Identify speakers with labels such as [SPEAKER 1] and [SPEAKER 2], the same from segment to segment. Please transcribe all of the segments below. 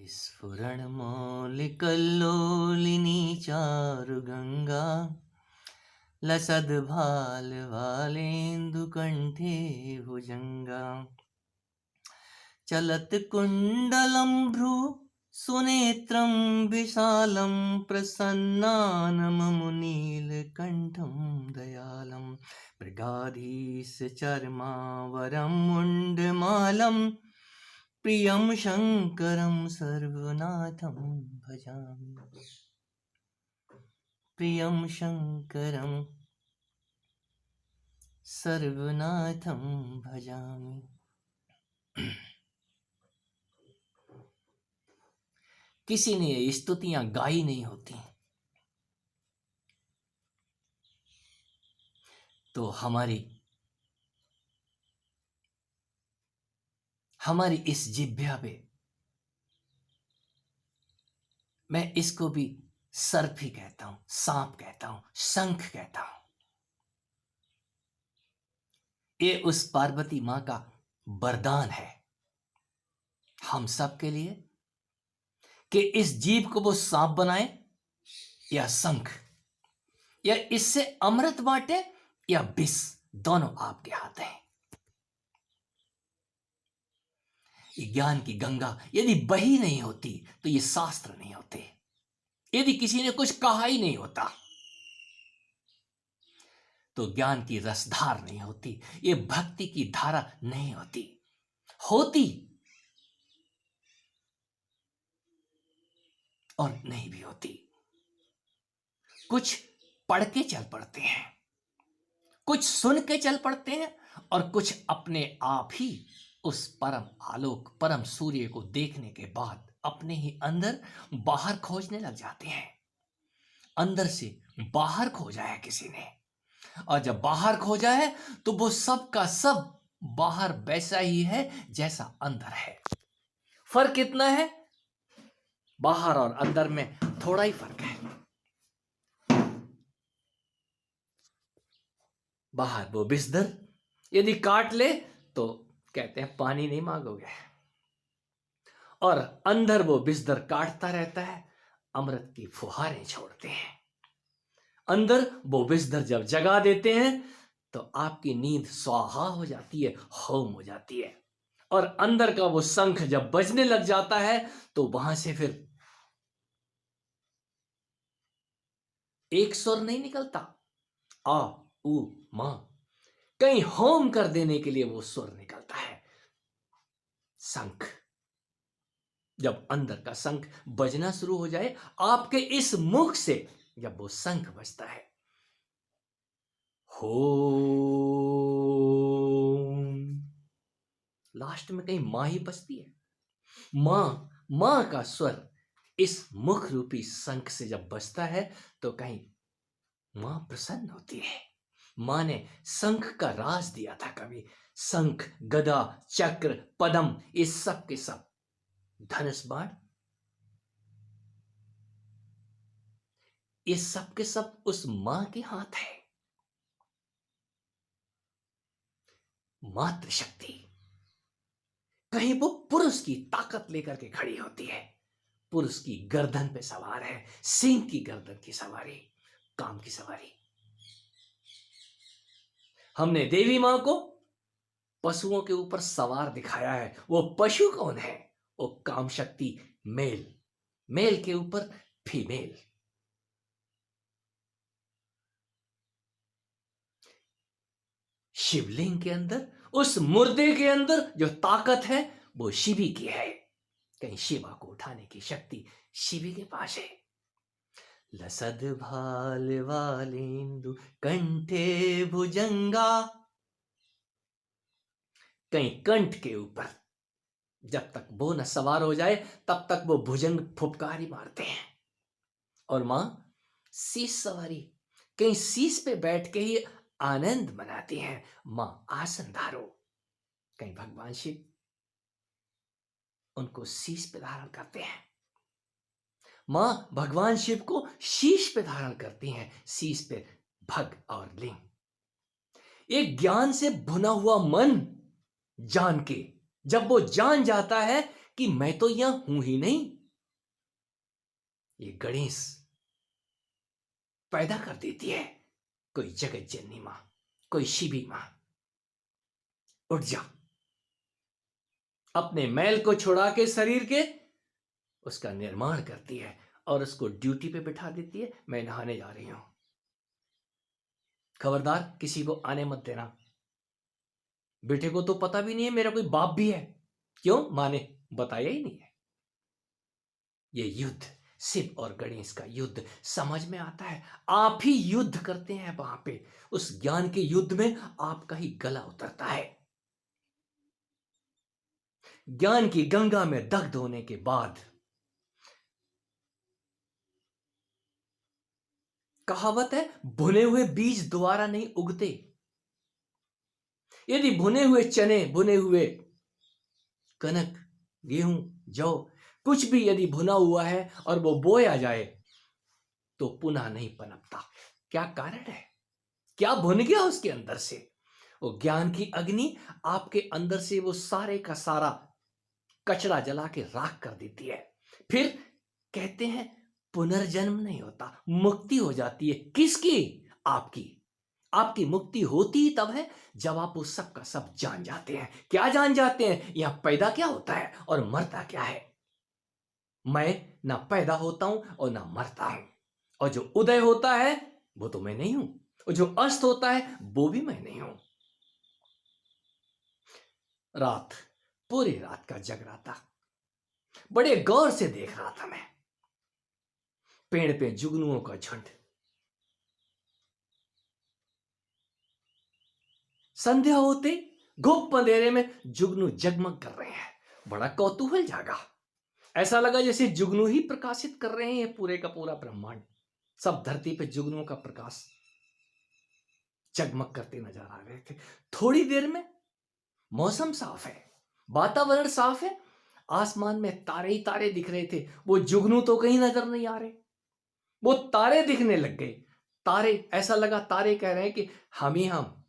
[SPEAKER 1] स्फुरणमौलिकल्लोलिनी चारुगङ्गा लसद्भालवालेन्दुकण्ठे भुजङ्गा चलत्कुण्डलं भ्रू सुनेत्रं विशालं प्रसन्नानममुनीलकण्ठं दयालं मृगाधीशचर्मावरं मुण्डमालं प्रियं शङ्करं सर्वनाथं भजामि। प्रियं शङ्करं सर्वनाथं भजामि। किसी ने ये स्तुतियां गाई नहीं होती तो हमारी इस जिह्वा पे, मैं इसको भी सर्प ही कहता हूं, सांप कहता हूं, शंख कहता हूं। ये उस पार्वती मां का वरदान है हम सब के लिए कि इस जीव को वो सांप बनाए या शंख, या इससे अमृत बांटे या विष, दोनों आपके हाथ हैं। ये ज्ञान की गंगा यदि बही नहीं होती तो ये शास्त्र नहीं होते, यदि किसी ने कुछ कहा ही नहीं होता तो ज्ञान की रसधार नहीं होती, ये भक्ति की धारा नहीं होती। होती और नहीं भी होती। कुछ पढ़ के चल पड़ते हैं, कुछ सुन के चल पड़ते हैं, और कुछ अपने आप ही उस परम आलोक, परम सूर्य को देखने के बाद अपने ही अंदर बाहर खोजने लग जाते हैं। अंदर से बाहर खोजा है किसी ने, और जब बाहर खोजा है तो वो सब का सब बाहर वैसा ही है जैसा अंदर है। फर्क कितना है? बाहर और अंदर में थोड़ा ही फर्क है। बाहर वो बिस्तर यदि काट ले तो कहते हैं पानी नहीं मांगोगे, और अंदर वो बिस्तर काटता रहता है, अमृत की फुहारें छोड़ते हैं। अंदर वो बिस्तर जब जगा देते हैं तो आपकी नींद स्वाहा हो जाती है, होम हो जाती है। और अंदर का वो शंख जब बजने लग जाता है तो वहां से फिर एक स्वर नहीं निकलता, आ उ मां, कहीं होम कर देने के लिए वो स्वर निकलता है, शंख। जब अंदर का शंख बजना शुरू हो जाए आपके इस मुख से, जब वो शंख बजता है, हो लास्ट में कहीं मां ही बजती है। मां का स्वर इस मुख रूपी शंख से जब बजता है तो कहीं मां प्रसन्न होती है। मां ने शंख का राज दिया था कभी। शंख, गदा, चक्र, पद्म, ये सब के सब, धनुष बाण, ये सब के सब उस मां के हाथ है। मातृ शक्ति कहीं वो पुरुष की ताकत लेकर के खड़ी होती है। पुरुष की गर्दन पे सवार है, सिंह की गर्दन की सवारी, काम की सवारी। हमने देवी मां को पशुओं के ऊपर सवार दिखाया है। वो पशु कौन है? वो काम शक्ति मेल, मेल के ऊपर फीमेल। शिवलिंग के अंदर, उस मुर्दे के अंदर जो ताकत है वो शिवी की है। कहीं शिवा को उठाने की शक्ति शिवी के पास है। लसद भाल वालेंदु कंठे भुजंगा, कहीं कंठ के ऊपर जब तक वो न सवार हो जाए तब तक वो भुजंग फुफकारी मारते हैं। और मां शीश सवारी, कहीं शीश पे बैठ के ही आनंद मनाती हैं। मां आसन धारो, कहीं भगवान शिव उनको शीश पे धारण करते हैं। मां भगवान शिव को शीश पे धारण करती हैं, शीश पे भग और लिंग। एक ज्ञान से भुना हुआ मन जान के, जब वो जान जाता है कि मैं तो यहां हूं ही नहीं। ये गणेश पैदा कर देती है कोई जगत जननी मां, कोई शिवी मां। उठ जा, अपने मैल को छुड़ा के शरीर के उसका निर्माण करती है और उसको ड्यूटी पे बिठा देती है। मैं नहाने जा रही हूं, खबरदार किसी को आने मत देना। बेटे को तो पता भी नहीं है मेरा कोई बाप भी है। क्यों? मां ने बताया ही नहीं है। ये युद्ध, शिव और गणेश का युद्ध समझ में आता है। आप ही युद्ध करते हैं वहां पे, उस ज्ञान के युद्ध में आपका ही गला उतरता है। ज्ञान की गंगा में दग्ध होने के बाद, कहावत है, भुने हुए बीज दोबारा नहीं उगते। यदि भुने हुए चने, भुने हुए कनक, गेहूं, जौ, कुछ भी यदि भुना हुआ है और वो बोया जाए तो पुनः नहीं पनपता। क्या कारण है? क्या भुन गया उसके अंदर से? वो ज्ञान की अग्नि आपके अंदर से वो सारे का सारा कचरा जला के राख कर देती है। फिर कहते हैं पुनर्जन्म नहीं होता, मुक्ति हो जाती है। किसकी? आपकी। आपकी मुक्ति होती ही तब है जब आप उस सब का सब जान जाते हैं। क्या जान जाते हैं? यहां पैदा क्या होता है और मरता क्या है। मैं ना पैदा होता हूं और ना मरता हूं, और जो उदय होता है वो तो मैं नहीं हूं, और जो अस्त होता है वो भी मैं नहीं हूं। रात, पूरी रात का जग रहा था, बड़े गौर से देख रहा था मैं। पेड़ पे जुगनुओं का झुंड, संध्या होते घुप अंधेरे में जुगनू जगमग कर रहे हैं। बड़ा कौतूहल जागा। ऐसा लगा जैसे जुगनू ही प्रकाशित कर रहे हैं पूरे का पूरा ब्रह्मांड। सब धरती पे जुगनुओं का प्रकाश जगमग करते नजर आ रहे थे। थोड़ी देर में मौसम साफ है, वातावरण साफ है, आसमान में तारे ही तारे दिख रहे थे। वो जुगनू तो कहीं नजर नहीं आ रहे, वो तारे दिखने लग गए। तारे, ऐसा लगा तारे कह रहे हैं कि हम ही हम।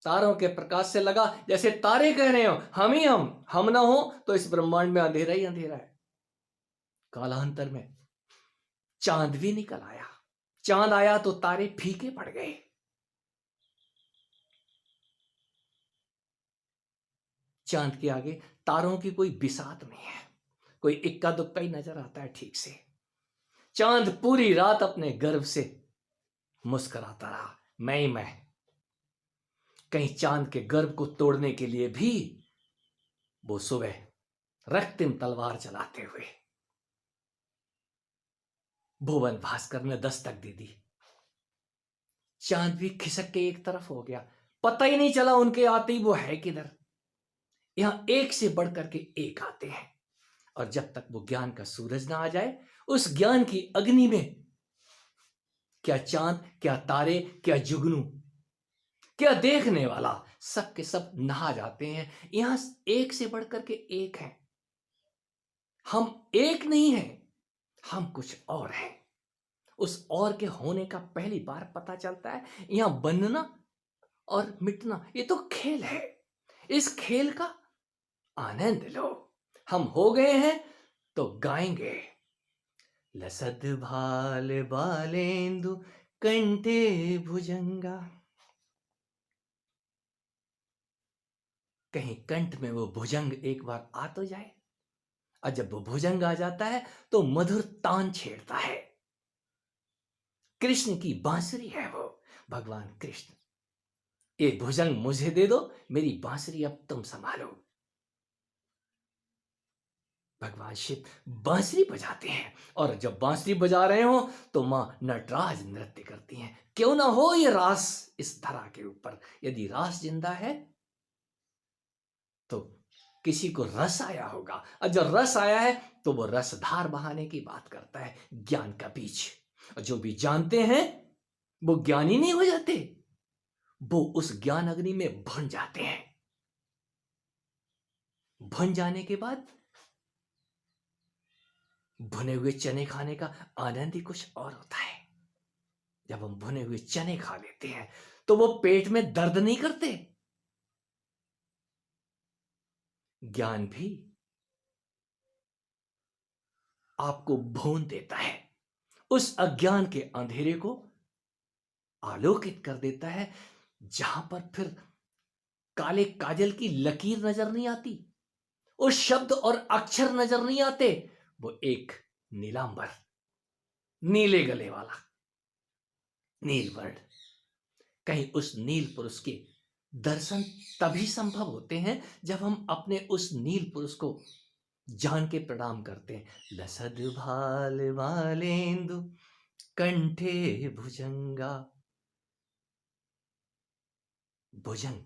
[SPEAKER 1] तारों के प्रकाश से लगा जैसे तारे कह रहे हो हम ही हम ना हो तो इस ब्रह्मांड में अंधेरा ही अंधेरा है। कालांतर में चांद भी निकल आया। चांद आया तो तारे फीके पड़ गए। चांद के आगे तारों की कोई बिसात नहीं है, कोई इक्का दुक्का ही नजर आता है ठीक से। चांद पूरी रात अपने गर्व से मुस्कुराता रहा, मैं ही मैं। कहीं चांद के गर्व को तोड़ने के लिए भी वो सुबह रক্তিम तलवार चलाते हुए भुवन भास्कर ने दस्तक दे दी। चांद भी खिसक के एक तरफ हो गया, पता ही नहीं चला उनके आते ही वो है किधर। यहां एक से बढ़कर के एक आते हैं, और जब तक वो ज्ञान का सूरज ना आ जाए, उस ज्ञान की अग्नि में क्या चांद, क्या तारे, क्या जुगनू, क्या देखने वाला, सब के सब नहा जाते हैं। यहां एक से बढ़कर के एक है। हम एक नहीं है, हम कुछ और हैं। उस और के होने का पहली बार पता चलता है। यहां बनना और मिटना ये तो खेल है। इस खेल का आनंद लो। हम हो गए हैं तो गाएंगे। लसद भाल बालेंदु कंठे भुजंगा। कहीं कंठ में वो भुजंग एक बार आ तो जाए, और जब वो भुजंग आ जाता है तो मधुर तान छेड़ता है। कृष्ण की बांसुरी है वो, भगवान कृष्ण। ये भुजंग मुझे दे दो, मेरी बांसुरी अब तुम संभालो। भगवान शिव बांसुरी बजाते हैं, और जब बांसुरी बजा रहे हो तो मां नटराज नृत्य करती हैं। क्यों ना हो ये रास इस धरा के ऊपर। यदि रास जिंदा है तो किसी को रस आया होगा, और जब रस आया है तो वो रसधार बहाने की बात करता है, ज्ञान का बीज। और जो भी जानते हैं वो ज्ञानी नहीं हो जाते, वो उस ज्ञान अग्नि में भुन जाते हैं। भुन जाने के बाद भुने हुए चने खाने का आनंद ही कुछ और होता है। जब हम भुने हुए चने खा लेते हैं तो वो पेट में दर्द नहीं करते। ज्ञान भी आपको भून देता है, उस अज्ञान के अंधेरे को आलोकित कर देता है, जहां पर फिर काले काजल की लकीर नजर नहीं आती, उस शब्द और अक्षर नजर नहीं आते। वो एक नीलांबर, नीले गले वाला नीलवर्ण। कहीं उस नील पुरुष के दर्शन तभी संभव होते हैं जब हम अपने उस नील पुरुष को जान के प्रणाम करते हैं। लसद भाल वालेंदु कंठे भुजंगा। भुजंग,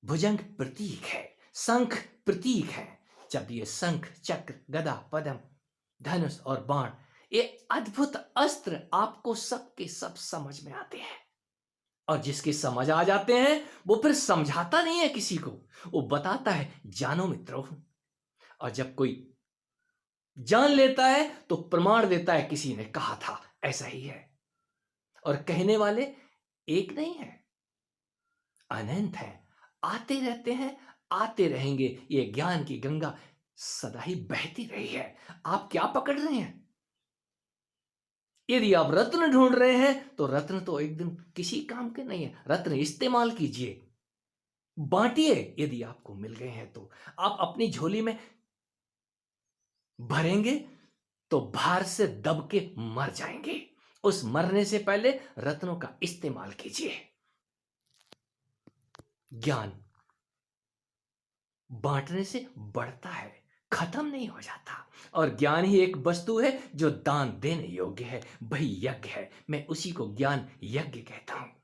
[SPEAKER 1] भुजंग प्रतीक है, शंख प्रतीक है। जब ये शंख, चक्र, गदा, पद्म, धनुष और बाण, ये अद्भुत अस्त्र आपको सबके सब समझ में आते हैं। और जिसके समझ आ जाते हैं वो फिर समझाता नहीं है किसी को, वो बताता है जानो मित्रों। और जब कोई जान लेता है तो प्रमाण देता है किसी ने कहा था, ऐसा ही है। और कहने वाले एक नहीं है, अनंत है, आते रहते हैं, आते रहेंगे। ये ज्ञान की गंगा सदा ही बहती रही है। आप क्या पकड़ रहे हैं? यदि आप रत्न ढूंढ रहे हैं तो रत्न तो एक दिन किसी काम के नहीं है। रत्न इस्तेमाल कीजिए, बांटिए। यदि आपको मिल गए हैं तो आप अपनी झोली में भरेंगे तो भार से दब के मर जाएंगे। उस मरने से पहले रत्नों का इस्तेमाल कीजिए। ज्ञान बांटने से बढ़ता है, खत्म नहीं हो जाता। और ज्ञान ही एक वस्तु है जो दान देने योग्य है, वही यज्ञ है। मैं उसी को ज्ञान यज्ञ कहता हूं।